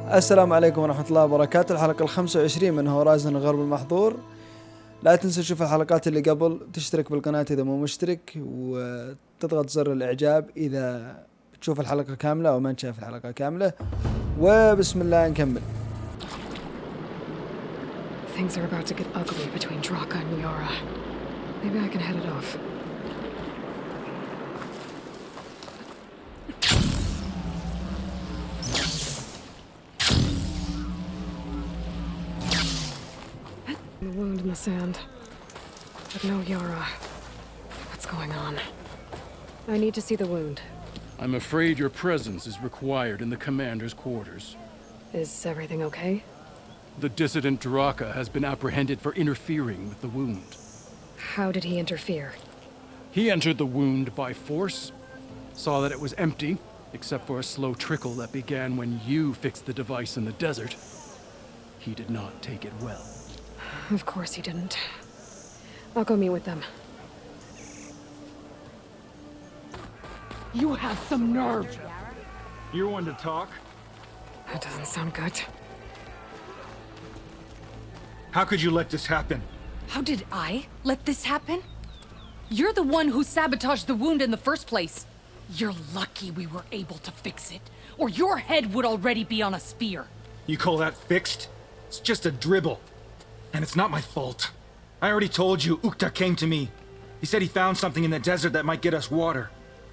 السلام عليكم ورحمة الله وبركاته. الحلقة 25 من هورايزن الغرب المحظور. لا تنسى تشوف الحلقات اللي قبل، تشترك بالقناة إذا مو مشترك، وتضغط زر الإعجاب إذا تشوف الحلقة كاملة أو ما تشاف الحلقة كاملة. وبسم الله نكمل. Things are about to get ugly between Draka and Yara. Maybe I can head it off. The wound in the sand. But no Yara. What's going on? I need to see the wound. I'm afraid your presence is required in the commander's quarters. Is everything okay? The dissident Draka has been apprehended for interfering with the wound. How did he interfere? He entered the wound by force, saw that it was empty, except for a slow trickle that began when you fixed the device in the desert. He did not take it well. Of course he didn't. I'll go meet with them. You have some nerve! You're one to talk? That doesn't sound good. How could you let this happen? How did I let this happen? You're the one who sabotaged the wound in the first place. You're lucky we were able to fix it, or your head would already be on a spear. You call that fixed? It's just a dribble. And it's not my fault. I already told you, Ukta came to me. He said he found something in the desert that might get us water.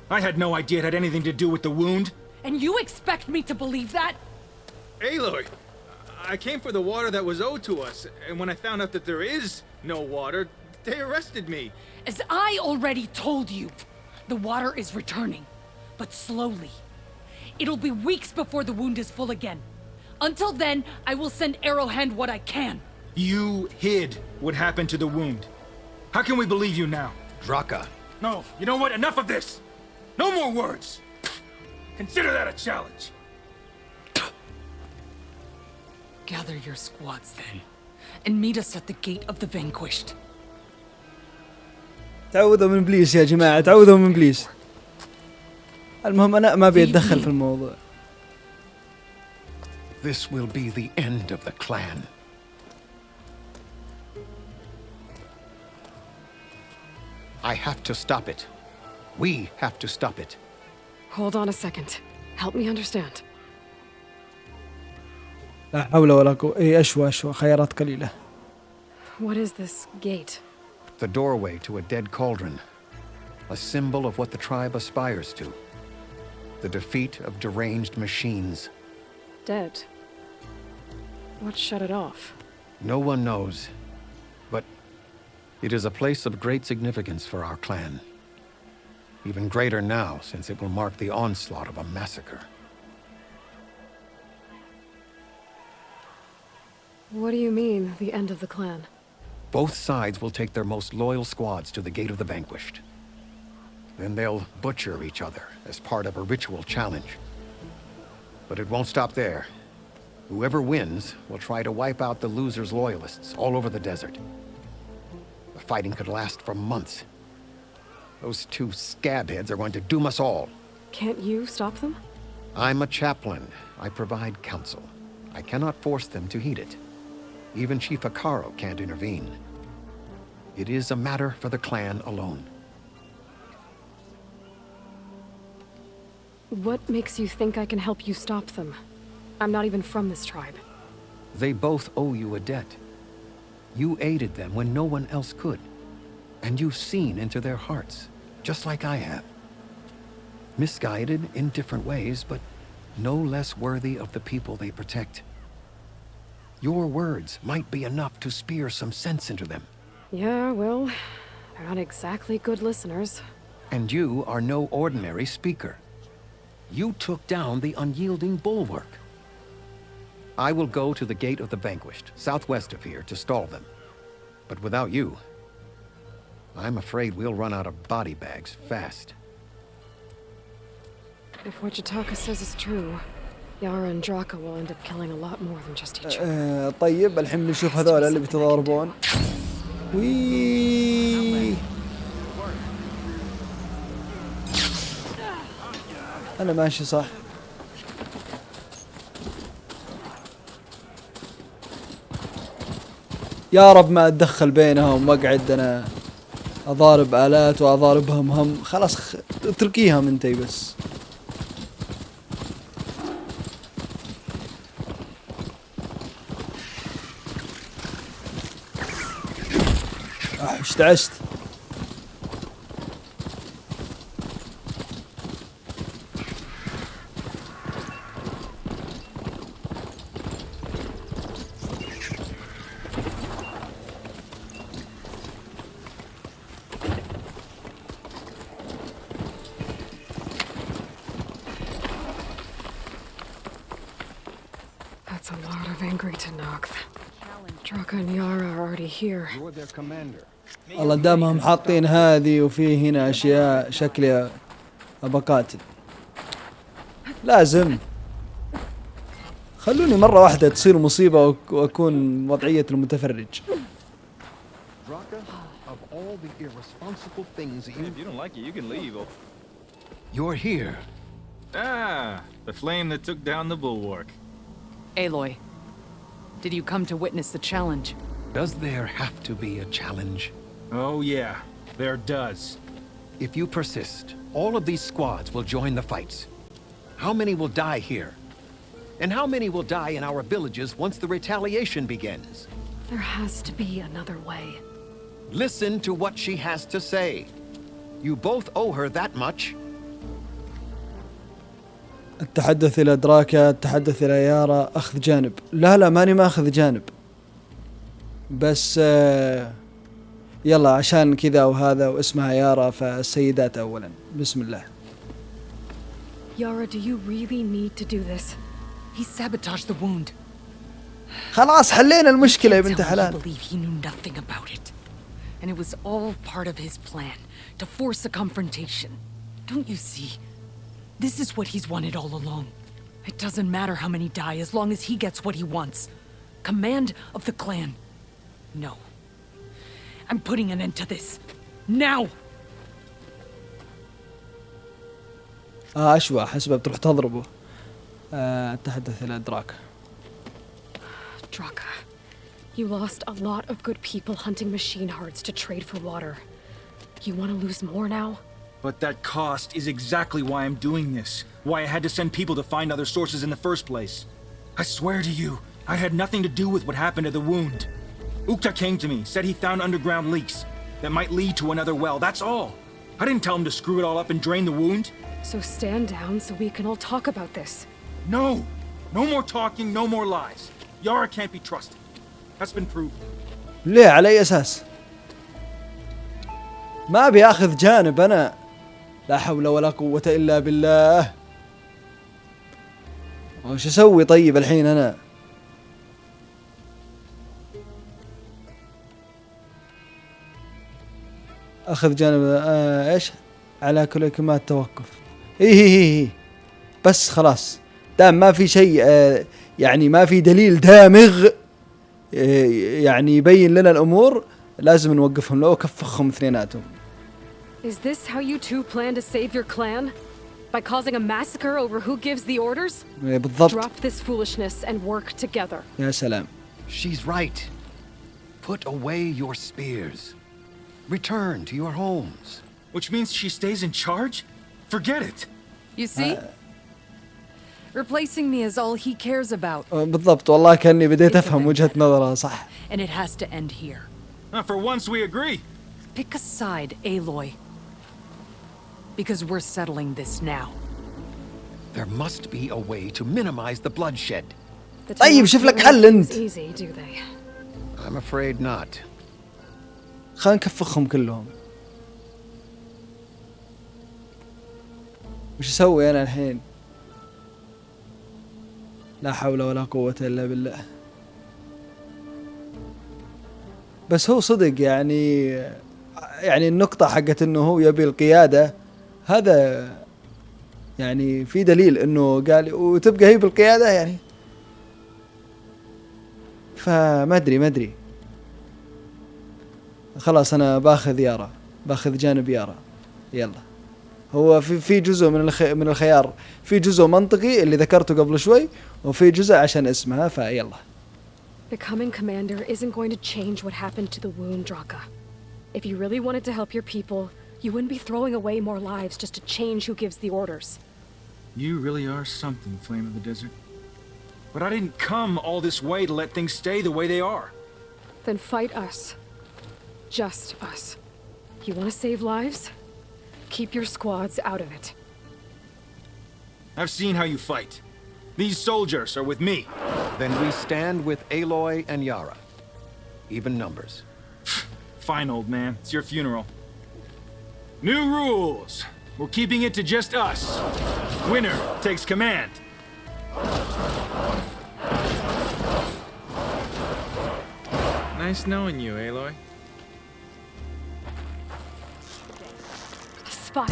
I had no idea it had anything to do with the wound. And you expect me to believe that? Eiloi, I came for the water that was owed to us, and when I found out that there is no water, they arrested me. As I already told you, the water is returning, but slowly. It'll be weeks before the wound is full again. Until then, I will send Arrowhand what I can. You hid what happened to the wound. How can we believe you now? Draka. No, you know what? Enough of this! No more words! Consider that a challenge. Gather your squads then, and meet us at the gate of the vanquished. تعوذوا من إبليس يا جماعة، تعوذوا من إبليس. المهم أنا ما بيتدخل في الموضوع. This will be the end of the clan. I have to stop it. We have to stop it. Hold on a second. Help me understand. لا حول ولا قوة. إيه أشوى خيارات قليلة. What is this gate? The doorway to a dead cauldron. A symbol of what the tribe aspires to. The defeat of deranged machines. Dead. What shut it off? No one knows. But it is a place of great significance for our clan. Even greater now, since it will mark the onslaught of a massacre. What do you mean, the end of the clan? Both sides will take their most loyal squads to the Gate of the Vanquished. Then they'll butcher each other as part of a ritual challenge. But it won't stop there. Whoever wins will try to wipe out the loser's loyalists all over the desert. The fighting could last for months. Those two scabheads are going to doom us all. Can't you stop them? I'm a chaplain. I provide counsel. I cannot force them to heed it. Even Chief Akaro can't intervene. It is a matter for the clan alone. What makes you think I can help you stop them? I'm not even from this tribe. They both owe you a debt. You aided them when no one else could. And you've seen into their hearts, just like I have. Misguided in different ways, but no less worthy of the people they protect. Your words might be enough to spear some sense into them. Yeah, well, they're not exactly good listeners. And you are no ordinary speaker. You took down the unyielding bulwark. I will go to the Gate of the Vanquished, southwest of here, to stall them. But without you, I'm afraid we'll run out of body bags fast. If what Jataka says is true, Yara and Draka will end up killing a lot more than just each other. طيب الحين بنشوف هذول اللي بيتضاربون. وي أنا ماشي صح. يا رب ما اتدخل بينهم واقعد انا اضارب آلات واضاربهم هم. خلاص اتركيها انتي بس. اشتعشت. That's a lot of angry Tenakth. Draka and Yara are already here. You're their commander. والله دامهم حاطين هذه وفي هنا اشياء شكلي ابقاتل. لازم خلوني مرة واحدة تصير مصيبة واكون وضعية المتفرج. Draka, of all the irresponsible things If you don't like it, you can leave. you're here. Ah, the flame that took down the bulwark. Aloy, did you come to witness the challenge? Does there have to be a challenge? Oh yeah, there does. If you persist, all of these squads will join the fights. How many will die here? And how many will die in our villages once the retaliation begins? There has to be another way. Listen to what she has to say. You both owe her that much. التحدث إلى دراكا، التحدث إلى يارا، أخذ جانب. لا ماني ما أخذ جانب، بس يلا عشان كذا وهذا واسمها يارا فالسيدات أولا. بسم الله. Yara, do you really need to do this? He sabotaged the wound. خلاص حلينا المشكلة يا Tell بنت me you حلال. believe he knew nothing about it. And it was all part of his plan to force a confrontation. Don't you see? This is what he's wanted all along. It doesn't matter how many die as long as he gets what he wants. Command of the clan. No. I'm putting an end to this. Now! أشوى حسبة بتروح تضربه. التحدث إلى دراكا. Draka, you lost a lot of good people hunting machine hearts to trade for water. You want to lose more now? But that cost is exactly why I'm doing this. Why I had to send people to find other sources in the first place. I swear to you, I had nothing to do with what happened to the wound. Ukta came to me, said he found underground leaks that might lead to another well, that's all. I didn't tell him to screw it all up and drain the wound. So stand down so we can all talk about this. No! No more talking, no more lies. Yara can't be trusted. That's been proven. ليه على أي أساس؟ ما أبي أخذ جانب أنا. لا حول ولا قوة إلا بالله. وش أسوي طيب الحين أنا؟ أخذ جانب إيش؟ على كل كلمات توقف. إيه بس خلاص دام ما في شيء يعني ما في دليل دامغ يعني يبين لنا الأمور لازم نوقفهم لو كفخهم اثنيناتهم. Is this how you two plan to save your clan? By causing a massacre over who gives the orders? بالضبط. Drop this foolishness and work together. يا سلام. She's right. Put away your spears. Return to your homes. Which means she stays in charge? Forget it. You see? Replacing me is all he cares about. بالضبط والله كأني بديت أفهم وجهة نظرها صح. And it has to end here. For once we agree. Pick a side, Aloy. Because we're settling this now. There must be a way to minimize the bloodshed. The طيب شوف لك حل أنت. easy, do they? I'm afraid not. خلينا نكفخهم كلهم. وش أسوي أنا الحين؟ لا حول ولا قوة إلا بالله. بس هو صدق يعني النقطة حقت إنه هو يبي القيادة هذا يعني في دليل إنه قال وتبقى هي بالقيادة يعني. فما أدري خلاص أنا باخذ جانب يارا. يلا هو في جزء من الخيار، في جزء منطقي اللي ذكرته قبل شوي وفي جزء عشان اسمها فيلا. Becoming commander isn't going to change what happened to the wound, Draka. If you really wanted to help your people, you wouldn't be throwing away more lives just to change who gives the orders. You really are something, Flame of the Desert. But I didn't come all this way to let things stay the way they are. Then fight us. Just us. You want to save lives? Keep your squads out of it. I've seen how you fight. These soldiers are with me. Then we stand with Eiloi and Yara. Even numbers. Fine, old man. It's your funeral. New rules. We're keeping it to just us. Winner takes command. Nice knowing you, Aloy. Spy,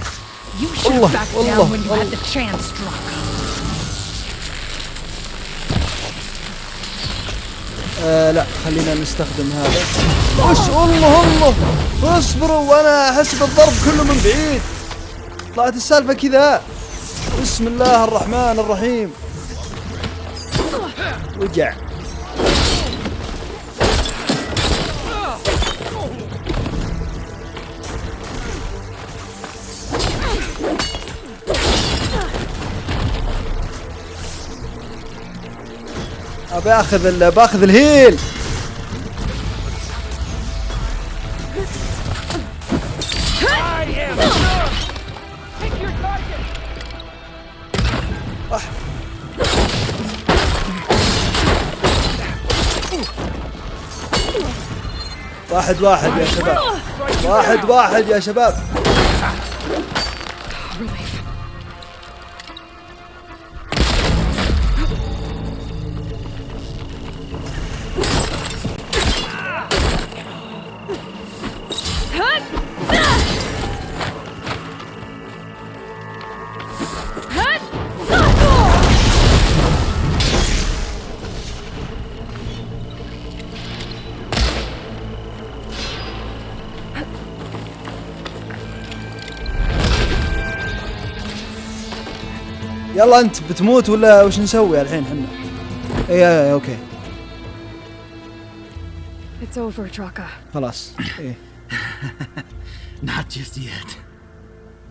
you should have backed down when you had the chance, Draka. لا خلينا نستخدم هذا. الله اصبروا وانا احس بالضرب كله من بعيد. طلعت السالفة كذا. بسم الله الرحمن الرحيم. وجع. باخذ الهيل. واحد يا شباب. واحد يا شباب. يلا انت بتموت ولا وش نسوي الحين حنا؟ ايه اوكي. It's over, Draka. خلاص. ايه. Not just yet.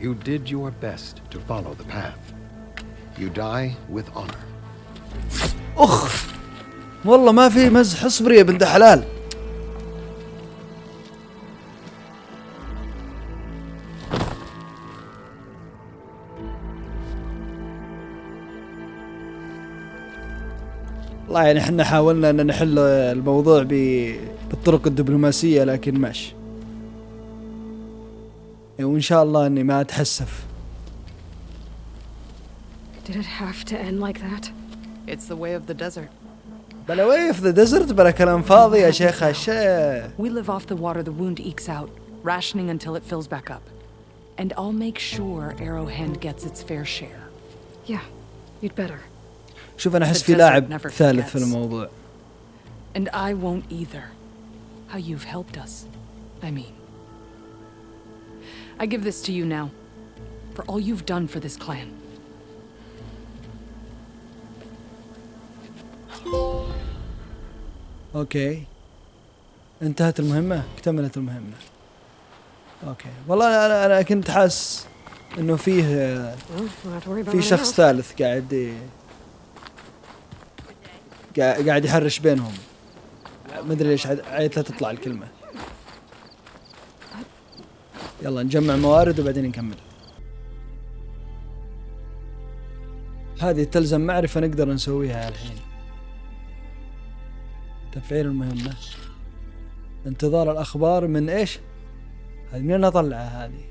You did your best to follow the path. You die with honor. والله ما في مزح. اصبر يا بنت حلال. والله يعني احنا حاولنا ان نحل الموضوع بالطرق الدبلوماسية لكن ماشي. وان شاء الله اني ما اتحسف. Did it have to end like that? It's the way of the desert. بلا way of the desert بلا كلام فاضي يا شيخ هالشيء. We live off the water the wound ekes out, rationing until it fills back up. And I'll make sure Arrowhand gets its fair share. Yeah, you'd better. شوف أنا أحس في لاعب ثالث في الموضوع. And I won't either. How you've helped us. I mean. I give this to you now. For all you've done for this clan. أوكي. انتهت المهمة. اكتملت المهمة. أوكي. والله أنا كنت حاس إنه فيه شخص ثالث قاعد يحرش بينهم. ما ادري ليش عيت لا تطلع الكلمة. يلا نجمع موارد وبعدين نكمل. هذه تلزم معرفة نقدر نسويها الحين. تفعيل المهمة. انتظار الأخبار من إيش؟ هذه منين أطلعها هذه؟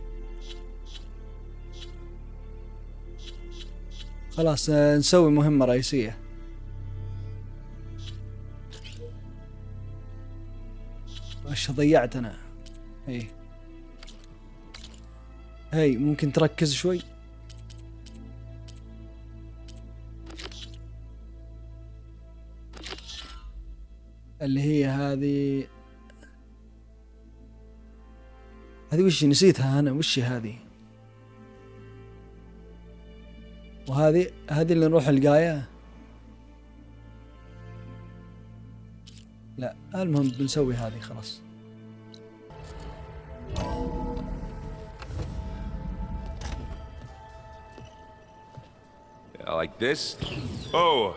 خلاص نسوي مهمة رئيسية. وش ضيعت أنا؟ هي ممكن تركز شوي. اللي هي هذه وش نسيتها أنا؟ وش هذه؟ وهذه اللي نروح القاية. لا المهم بنسوي هذه خلاص. Like this? Oh,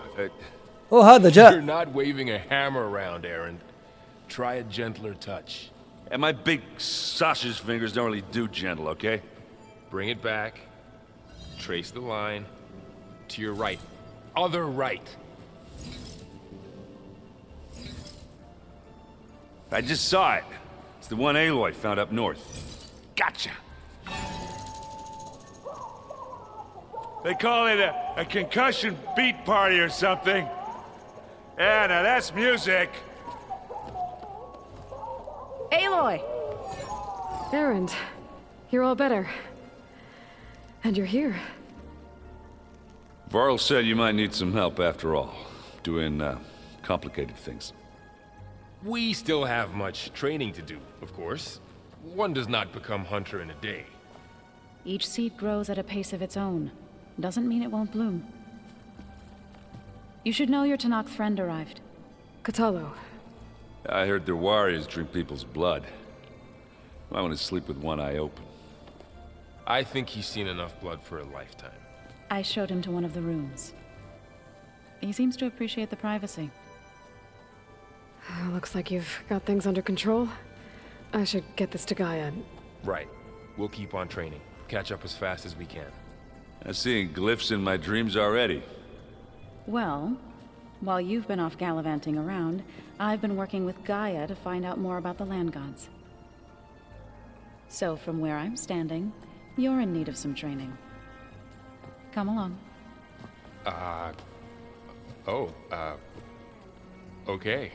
هذا You're جاء. not waving a hammer around, Aaron. Try a gentler touch. and my big sausage fingers don't really do gentle, okay? Bring it back. Trace the line. To your right. Other right. I just saw it. It's the one Eiloi found up north. Gotcha! They call it a concussion beat party or something. Yeah, now that's music. Aloy! Aaron, you're all better. And you're here. Varl said you might need some help after all. Doing, complicated things. We still have much training to do, of course. One does not become hunter in a day. Each seed grows at a pace of its own. Doesn't mean it won't bloom. You should know your Tanakh friend arrived. Katalo. I heard their warriors drink people's blood. I want to sleep with one eye open. I think he's seen enough blood for a lifetime. I showed him to one of the rooms. He seems to appreciate the privacy. Looks like you've got things under control. I should get this to Gaia. Right. We'll keep on training. Catch up as fast as we can. I'm seeing glyphs in my dreams already. Well, while you've been off gallivanting around, I've been working with Gaia to find out more about the land gods. So from where I'm standing, you're in need of some training. Come along. Okay.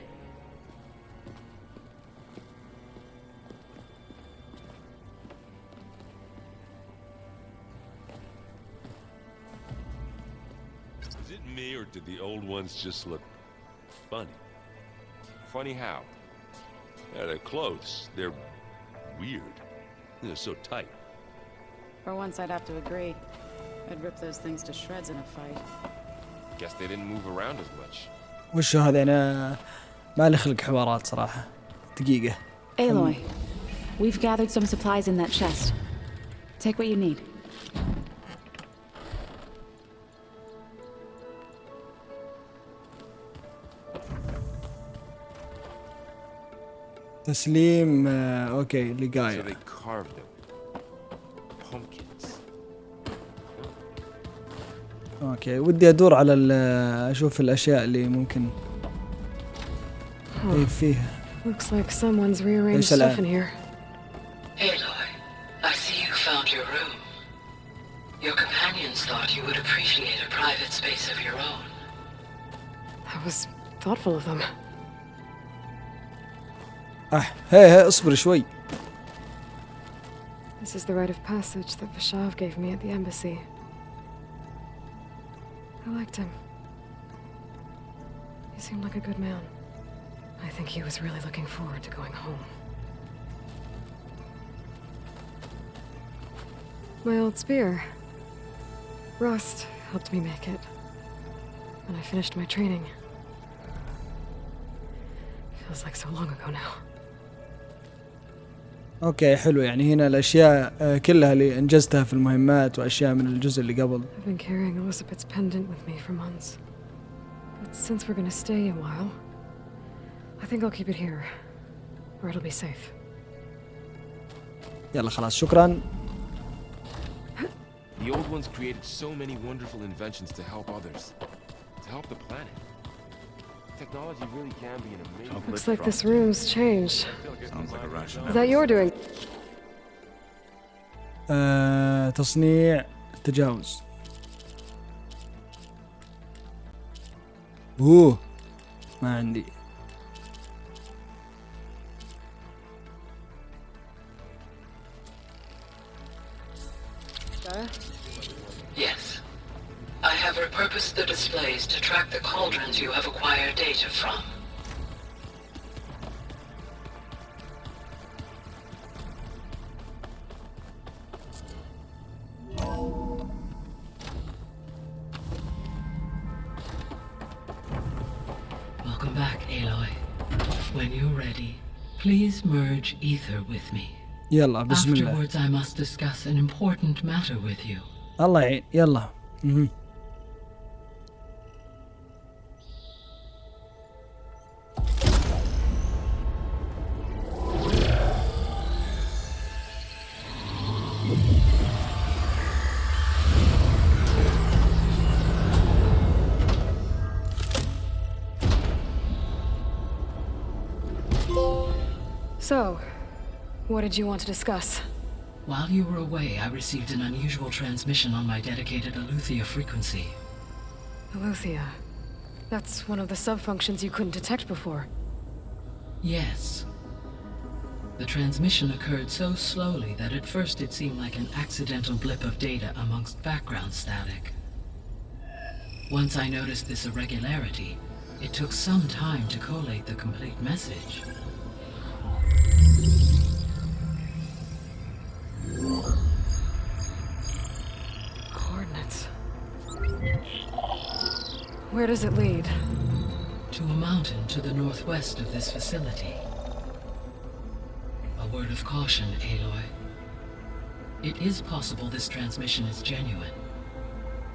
Is it me, or did the old ones just look funny? Funny how? Yeah, their clothes, they're weird. They're so tight. For once, I'd have to agree. I'd rip those things to shreds in a fight. Guess they didn't move around as much. وشو هذا؟ أنا ما لي خلق حوارات صراحة. دقيقة. Aloy, we've gathered some supplies in that chest. Take what you need. تسليم اوكي So لقاية. they carved them. Pumpkins. اوكي ودي ادور على اشوف الاشياء اللي ممكن فيها. Looks like someone's rearranged stuff in here. Aloy, I see you found your room. Your companions thought you would appreciate a private space of your own. That was thoughtful of them. هي اصبر شوي. This is the rite of passage that Vashav gave me at the embassy. I liked him. He seemed like a good man. I think he was really looking forward to going home. My old spear. Rust helped me make it. And I finished my training. Feels like so long ago now. اوكي حلو، يعني هنا الاشياء كلها اللي انجزتها في المهمات واشياء من الجزء اللي قبل. I've been carrying Elizabeth's pendant with me for months. But since we're gonna stay a while, I think I'll keep it here, where it'll be safe. يلا خلاص شكرا. The old ones created so many wonderful inventions to help others, to help the planet. Technology really can be an amazing... Looks like this room's changed. Sounds like a rationale. Is that your doing? تصنيع التجاوز. ما عندي. Yes. I have repurposed the displays to track the cauldrons you have acquired data from. Welcome back, Aloy. When you're ready, please merge ether with me. يلا بسم الله. Afterwards, I must discuss an important matter with you. الله يعين يلا. So, what did you want to discuss? While you were away, I received an unusual transmission on my dedicated Eleuthia frequency. Eleuthia. That's one of the sub-functions you couldn't detect before. Yes. The transmission occurred so slowly that at first it seemed like an accidental blip of data amongst background static. Once I noticed this irregularity, it took some time to collate the complete message. Coordinates. Where does it lead? To a mountain to the northwest of this facility. A word of caution, Aloy. It is possible this transmission is genuine.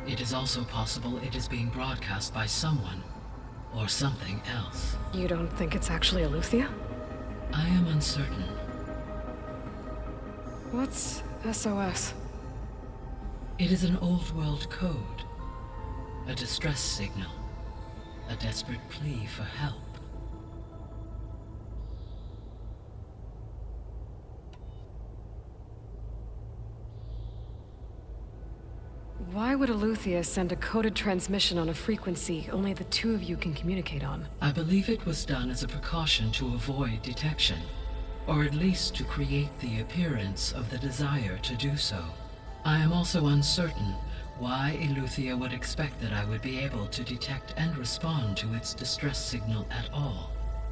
It is also possible it is being broadcast by someone or something else. You don't think it's actually Eleuthia? I am uncertain. What's SOS? It is an old world code. A distress signal. A desperate plea for help. Why would Eleuthia send a coded transmission on a frequency only the two of you can communicate on? I believe it was done as a precaution to avoid detection, or at least to create the appearance of the desire to do so. I am also uncertain why Eleuthia would expect that I would be able to detect and respond to its distress signal at all.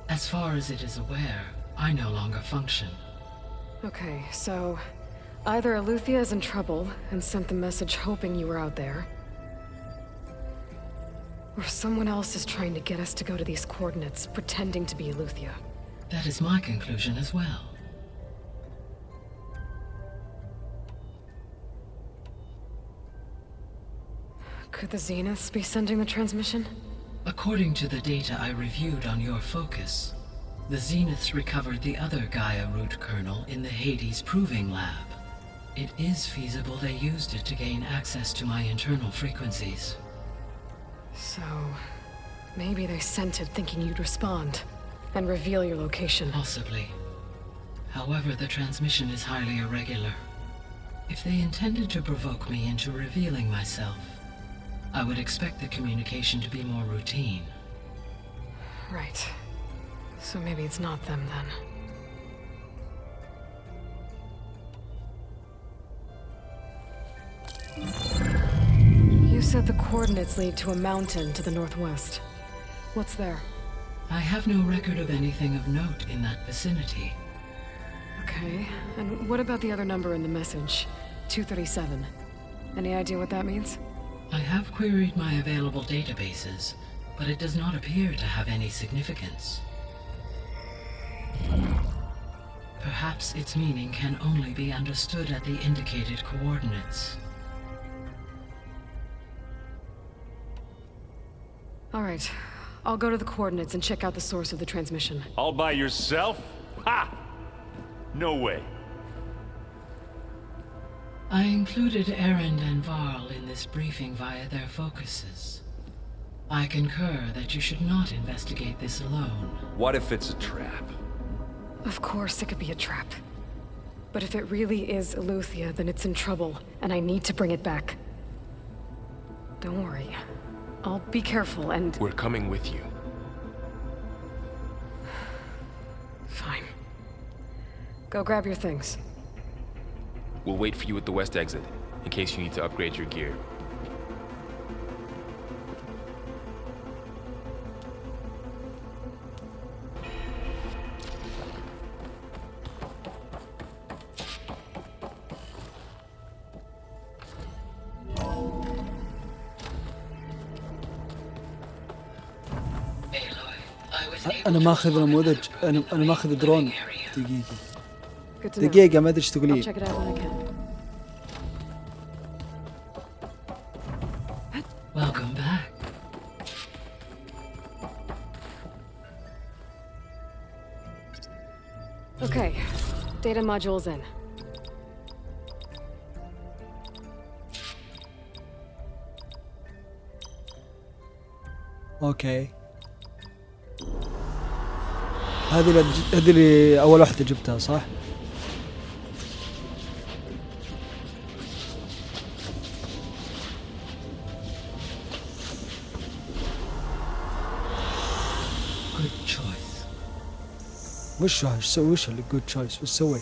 As far as it is aware, I no longer function. Okay, so either Eleuthia is in trouble and sent the message hoping you were out there, or someone else is trying to get us to go to these coordinates pretending to be Eleuthia. That is my conclusion as well. Could the Zeniths be sending the transmission? According to the data I reviewed on your focus, the Zeniths recovered the other Gaia root kernel in the Hades Proving Lab. It is feasible they used it to gain access to my internal frequencies. So, maybe they sent it thinking you'd respond and reveal your location. Possibly. However, the transmission is highly irregular. If they intended to provoke me into revealing myself, I would expect the communication to be more routine. Right. So maybe it's not them then. You said the coordinates lead to a mountain to the northwest. What's there? I have no record of anything of note in that vicinity. Okay, and what about the other number in the message? 237. Any idea what that means? I have queried my available databases, but it does not appear to have any significance. Perhaps its meaning can only be understood at the indicated coordinates. All right, I'll go to the coordinates and check out the source of the transmission. All by yourself? Ha! No way. I included Erend and Varl in this briefing via their focuses. I concur that you should not investigate this alone. What if it's a trap? Of course it could be a trap. But if it really is Eleuthia, then it's in trouble, and I need to bring it back. Don't worry. I'll be careful and... We're coming with you. Fine. Go grab your things. We'll wait for you at the west exit, in case you need to upgrade your gear. Aloy, I أنا ماخذ نموذج، أنا ماخذ درون. دقيقة Good to know. دقيقة، ما أدري إيش I'll تقولين. check it out when I can. Welcome back. Okay, data module's in. أوكي، هذه اللي أول واحدة جبتها صح؟ Good choice. وش اللي جود تشويس؟ وش سوي؟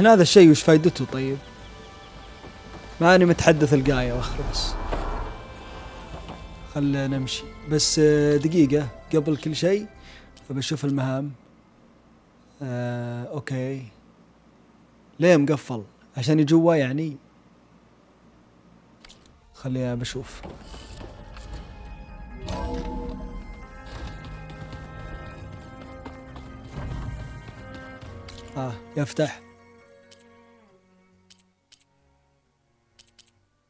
احنا هذا الشيء وش فايدته طيب؟ ما أنا متحدث القاية واخر بس. خلنا نمشي بس دقيقة قبل كل شيء بشوف المهام. اوكي، ليه مقفل؟ عشان جوا يعني. خلينا بشوف. يفتح.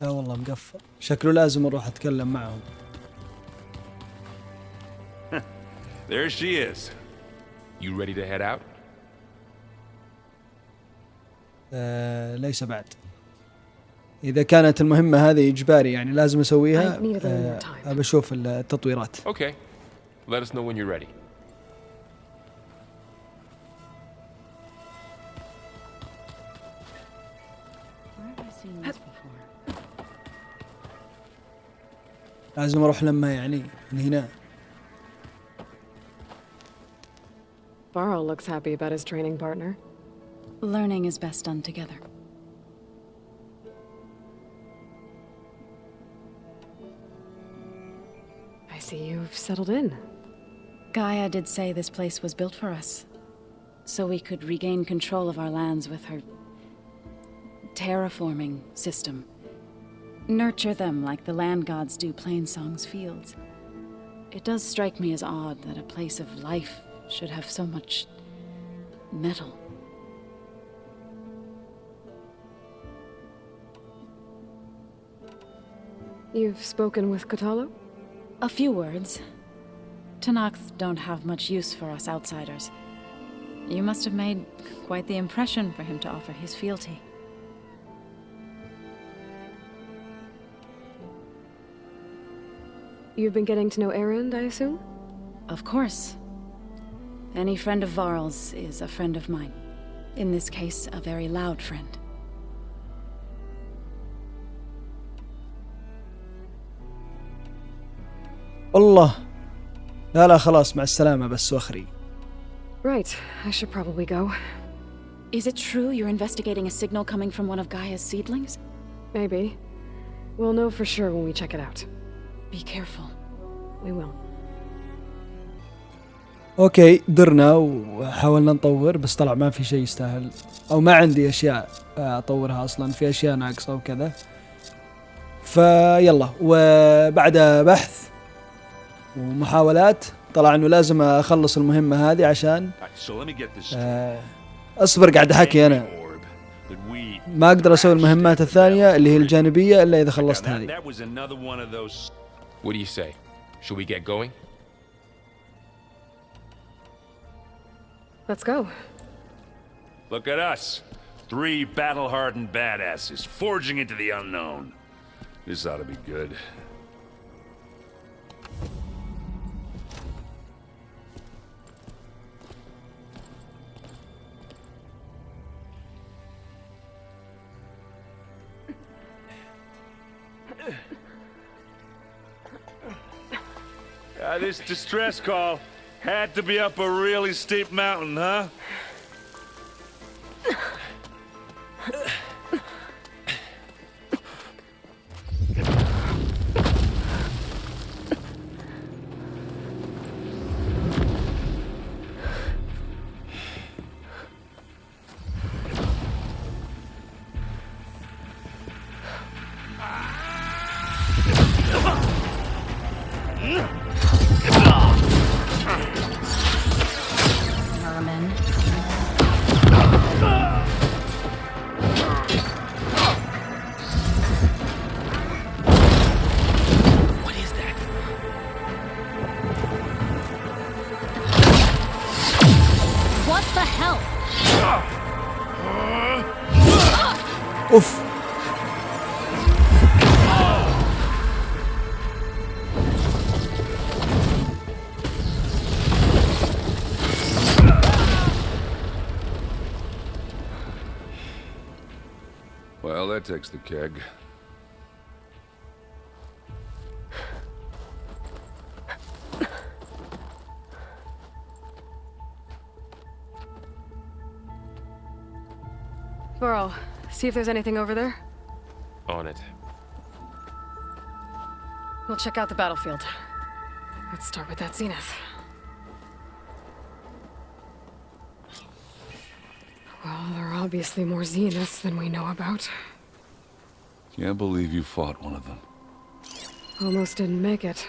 لا والله مقفل، شكله لازم اروح اتكلم معهم. There she is. You ready to head out? ليس بعد. إذا كانت المهمة هذه إجباري يعني لازم أسويها. أبشوف التطويرات. Okay. Let us know when you're ready. لازم أروح لما يعني من هنا. Varl looks happy about his training partner. Learning is best done together. I see you've settled in. Gaia did say this place was built for us, so we could regain control of our lands with her terraforming system. Nurture them like the land gods do Plainsong's fields. It does strike me as odd that a place of life should have so much metal. You've spoken with Kotallo? A few words. Tanakh don't have much use for us outsiders. You must have made quite the impression for him to offer his fealty. You've been getting to know Erend, I assume? Of course. Any friend of Varl's is a friend of mine. In this case, a very loud friend. والله لا خلاص مع السلامة بس وأخري. Right, I should probably go. Is it true you're investigating a signal coming from one of Gaia's seedlings? Maybe. We'll know for sure when we check it out. Be careful. We will. اوكي، درنا وحاولنا نطور بس طلع ما في شيء يستاهل، او ما عندي اشياء اطورها اصلا، في اشياء ناقصة وكذا. فيلا، وبعد بحث ومحاولات طلع انه لازم اخلص المهمة هذه عشان اصبر. قاعد احكي انا ما اقدر اسوي المهمات الثانية اللي هي الجانبية الا اذا خلصت هذه. What do you say? Should we get going? Let's go. Look at us. 3 battle-hardened badasses forging into the unknown. This ought to be good. This distress call. Had to be up a really steep mountain, huh? اوف. Well, that takes the keg. Burrow, see if there's anything over there. On it. We'll check out the battlefield. Let's start with that zenith. Well, there are obviously more zeniths than we know about. Can't believe you fought one of them. Almost didn't make it.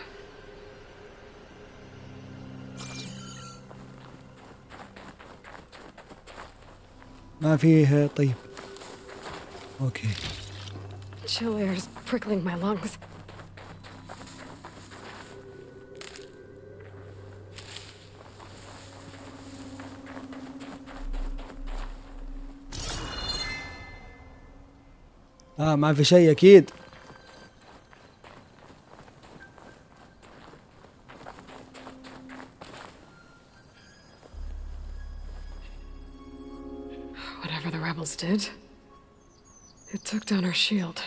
ما فيه طيب. اوكي. Chill air is prickling my lungs. ما في شيء اكيد. Whatever the rebels did, it took down her shield.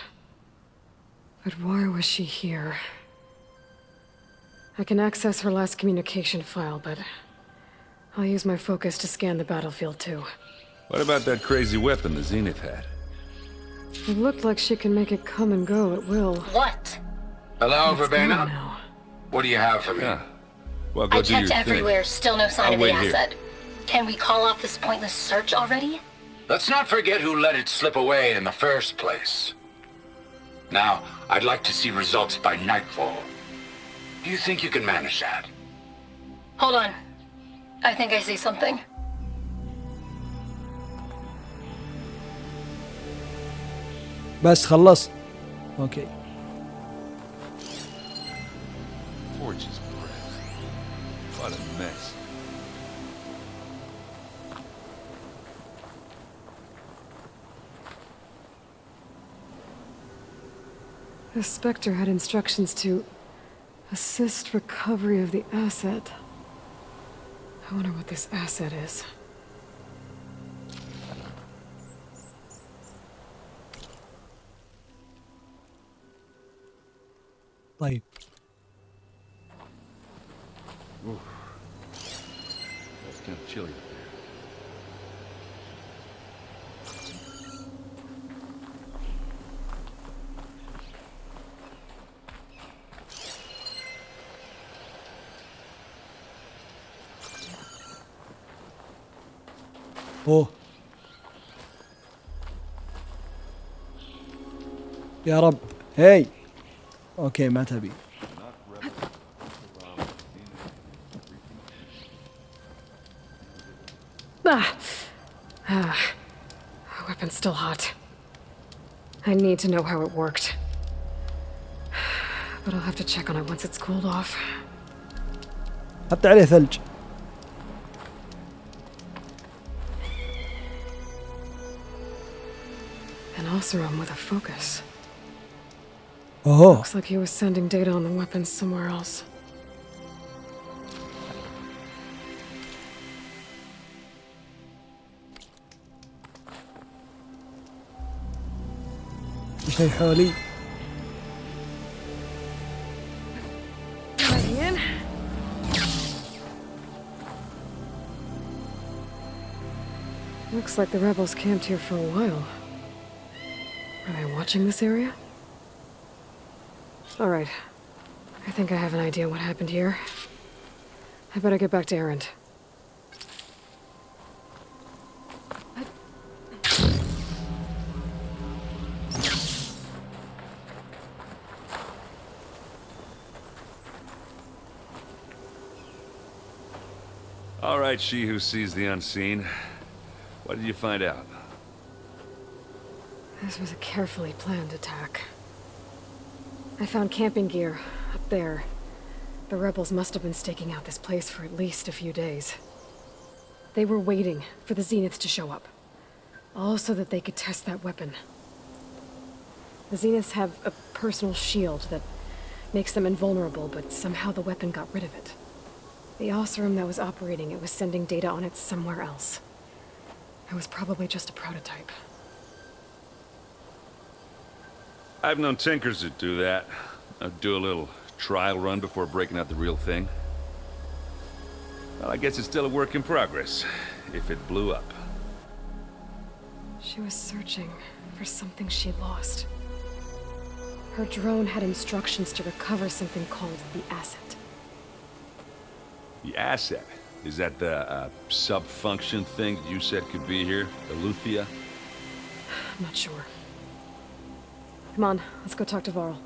But why was she here? I can access her last communication file, but I'll use my focus to scan the battlefield too. What about that crazy weapon the Zenith had? It looked like she can make it come and go at will. What? Hello, Verbena? What do you have for me? Yeah. Well, go I do your checked thing. everywhere, still no sign I'll of the wait here. asset. Can we call off this pointless search already? Let's not forget who let it slip away in the first place. Now, I'd like to see results by nightfall. Do you think you can manage that? Hold on. I think I see something. بس خلص. اوكي. Forge's breath. What a mess. The Spectre had instructions to assist recovery of the asset. I wonder what this asset is. طيب. Oof. That's kind of chilly up there. اوه. يا رب. هاي. اوكي ما تبي. Weapon's still hot. I need to know how it worked. But I'll have to check on it once it's cooled off. حط عليه ثلج. An Oseram with a focus. Oh. Looks like he was sending data on the weapons somewhere else. شيء حولي. Looks like the rebels camped here for a while. Are they watching this area? Alright. I think I have an idea what happened here. I better get back to Erend. All right, she who sees the unseen. What did you find out? This was a carefully planned attack. I found camping gear up there. The rebels must have been staking out this place for at least a few days. They were waiting for the Zeniths to show up. All so that they could test that weapon. The Zeniths have a personal shield that makes them invulnerable, but somehow the weapon got rid of it. The Oseram that was operating it was sending data on it somewhere else. It was probably just a prototype. I've known tinkers that do that. I'd do a little trial run before breaking out the real thing. Well, I guess it's still a work in progress, if it blew up. She was searching for something she lost. Her drone had instructions to recover something called the asset. The asset? Is that the sub-function thing that you said could be here? Eleuthia? I'm not sure. Come on, let's go talk to Varl.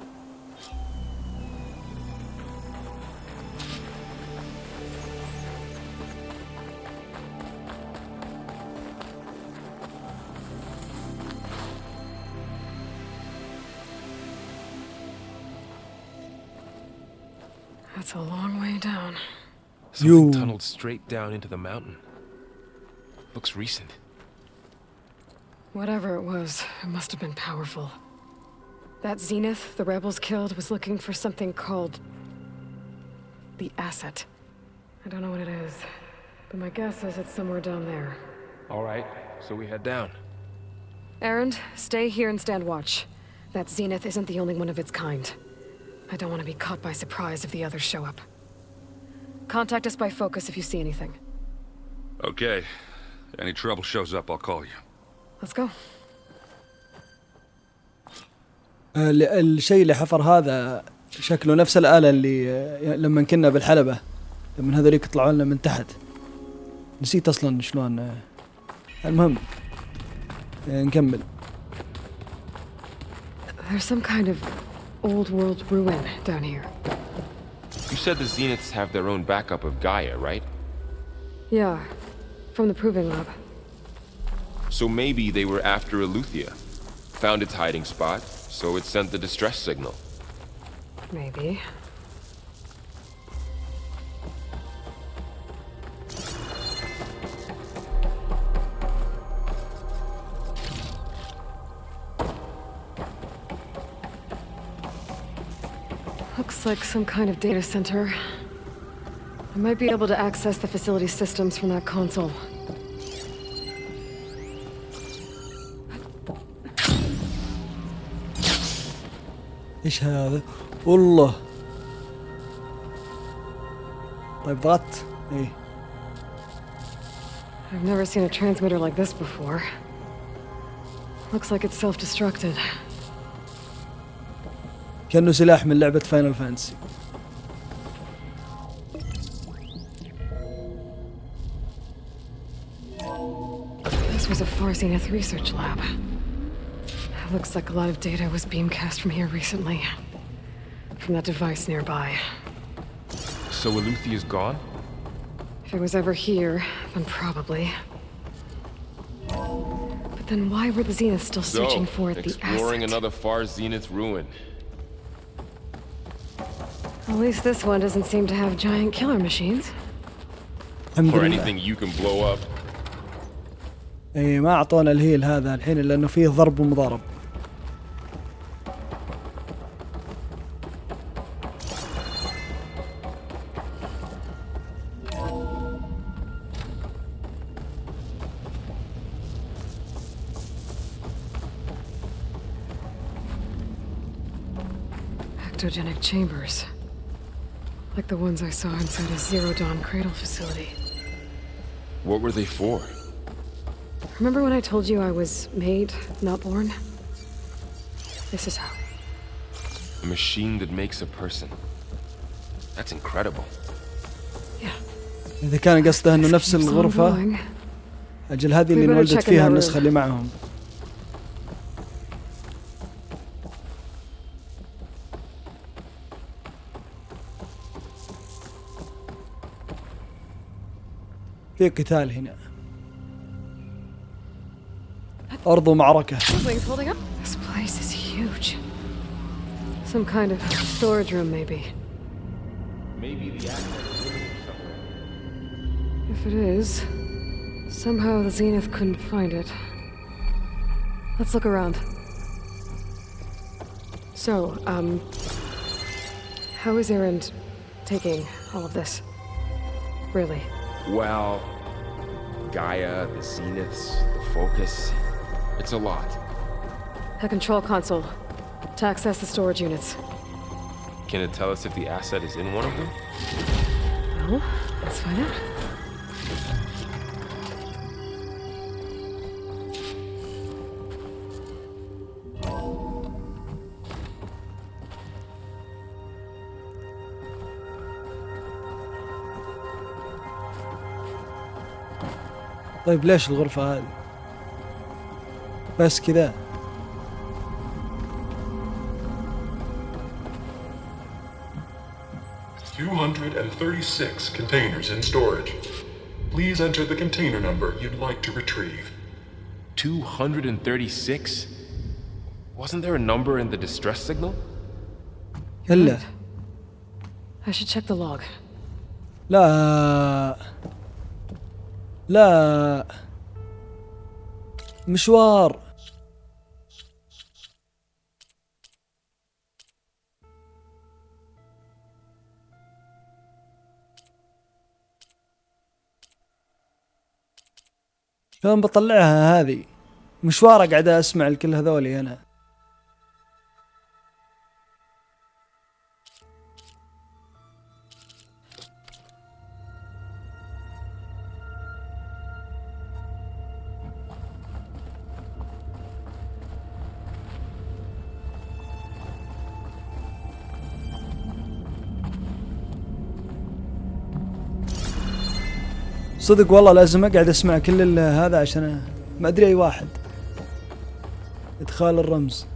That's a long way down. Something tunneled straight down into the mountain. Looks recent. Whatever it was, it must have been powerful. That Zenith the rebels killed was looking for something called the asset. I don't know what it is, but my guess is it's somewhere down there. All right, so we head down. Erend, stay here and stand watch. That Zenith isn't the only one of its kind. I don't want to be caught by surprise if the others show up. Contact us by focus if you see anything. Okay. Any trouble shows up, I'll call you. Let's go. الشيء اللي حفر هذا شكله نفس الآلة اللي لما كنا بالحلبة لما هذوليك يطلعوا لنا من تحت. نسيت أصلاً شلون. المهم نكمل. There's some kind of old world ruin down here. You said the Zeniths have their own backup of Gaia, right? Yeah, from the proving lab. So maybe they were after Eleuthia. Found its hiding spot, so it sent the distress signal. Maybe. Looks like some kind of data center. I might be able to access the facility systems from that console. ايش هذا؟ والله. طيب ضغطت. ايه. I've never seen a transmitter like this before. Looks like it's self-destructed. كأنه سلاح من لعبة فاينل فانتسي. This was a Far Zenith research lab. Looks like a lot of data was beamcast from here recently. From that device nearby. So Eleuthia's gone? If it was ever here, then probably. But then why were the Zeniths still searching for the asset? Exploring another Far Zenith ruin. At least this one doesn't seem to have giant killer machines. Or anything you can blow up. ايه ما اعطونا الهيل هذا الحين الا انه فيه ضرب ومضارب. Ectogenic chambers. Like the ones I saw inside a Zero Dawn cradle facility. What were they for? Remember when I told you I was made, not born? This is how. A machine that makes a person. That's incredible. إذا كان قصده إنه نفس الغرفة، أجل هذه اللي انولدت فيها النسخة اللي معهم. في قتال هنا. أرض معركة. This place is huge. Some kind of storage room, maybe. Maybe the asset is limited somewhere. If it is, somehow the Zenith couldn't find it. Let's look around. So, how is Erend taking all of this? Really? Well, Gaia, the Zeniths, the Focus. It's a lot. A control console to access the storage units. Can it tell us if the asset is in one of them? Well, let's find out. طيب ليش الغرفة هذه؟ بس كذا. $236 containers in storage. Please enter the container number you'd like to retrieve. 236? Wasn't there a number in the distress signal? إلا. I should check the log. لا. لا. مشوار. شلون بطلعها هذه؟ مشوار قاعد اسمع الكل هذولي انا. صدق والله لازم اقعد اسمع كل هذا عشان ما ادري اي واحد. ادخال الرمز.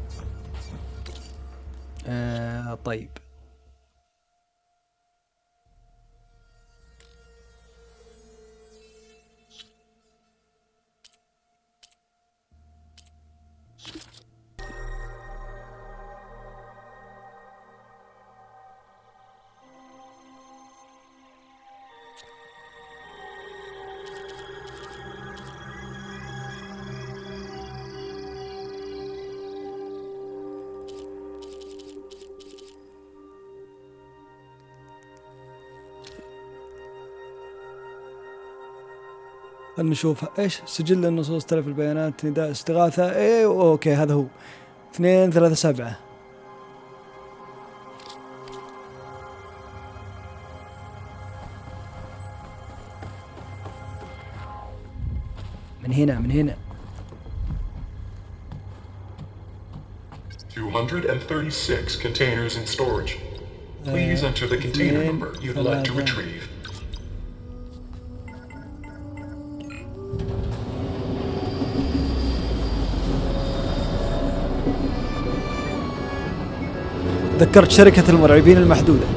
طيب. خلنا نشوف ايش سجل النصوص، تلف البيانات، نداء استغاثة. ايه اوكي هذا هو 237. من هنا 236 containers in storage. Please enter the container number you'd like to retrieve. ذكرت شركة المرعبين المحدودة.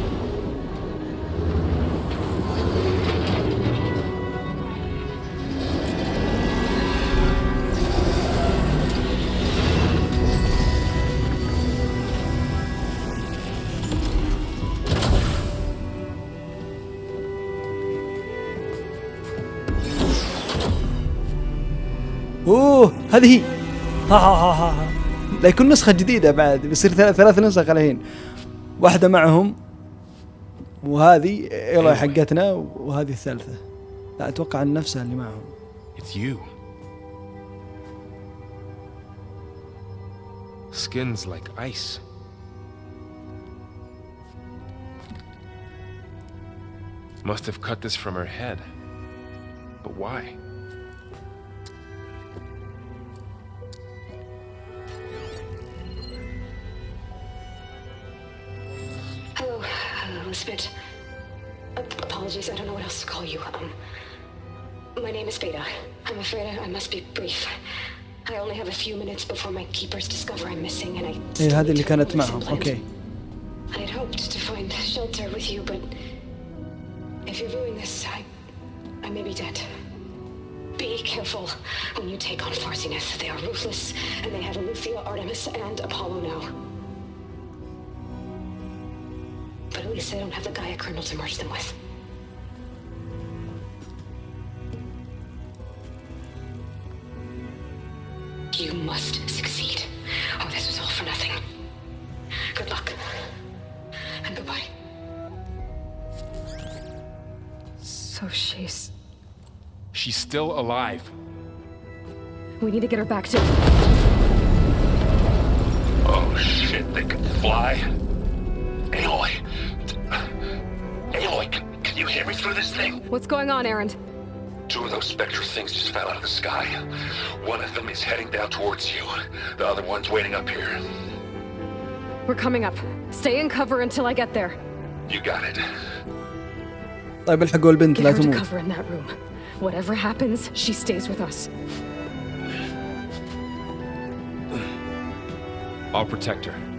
هذه هي. ها لا يكون نسخة جديدة بعد، بيصير ثلاث نسخ الحين. واحدة معهم، وهذه ايلوي حقتنا، وهذه الثالثة. لا اتوقع ان نفسها اللي معهم. It's you. Skin's like ice. Must have cut this from her head. But why? Baroness Smith. Apologies, I don't know what else to call you. My name is Veda. I'm afraid I must be brief. I only have a few minutes before my keepers discover I'm missing, and I... هذه اللي كانت معهم. اوكي. I had hoped to find shelter with you, but if you're viewing this, I may be dead. Be careful when you take on Farsineth. They are ruthless, and they have Eleuthia, Artemis, and Apollo now. But at least they don't have the Gaia kernel to merge them with. You must succeed. Oh, this was all for nothing. Good luck. And goodbye. So She's still alive. We need to get her back to... Oh shit, they can fly? Aloy! Aloy, can you hear me through this thing? What's going on, Erend? 2 of those spectral things just fell out of the sky. One of them is heading down towards you. The other one's waiting up here. We're coming up. Stay in cover until I get there. You got it. طيب الحقوا البنت لا Get her to تموت. cover in that room. Whatever happens, she stays with us. I'll protect her.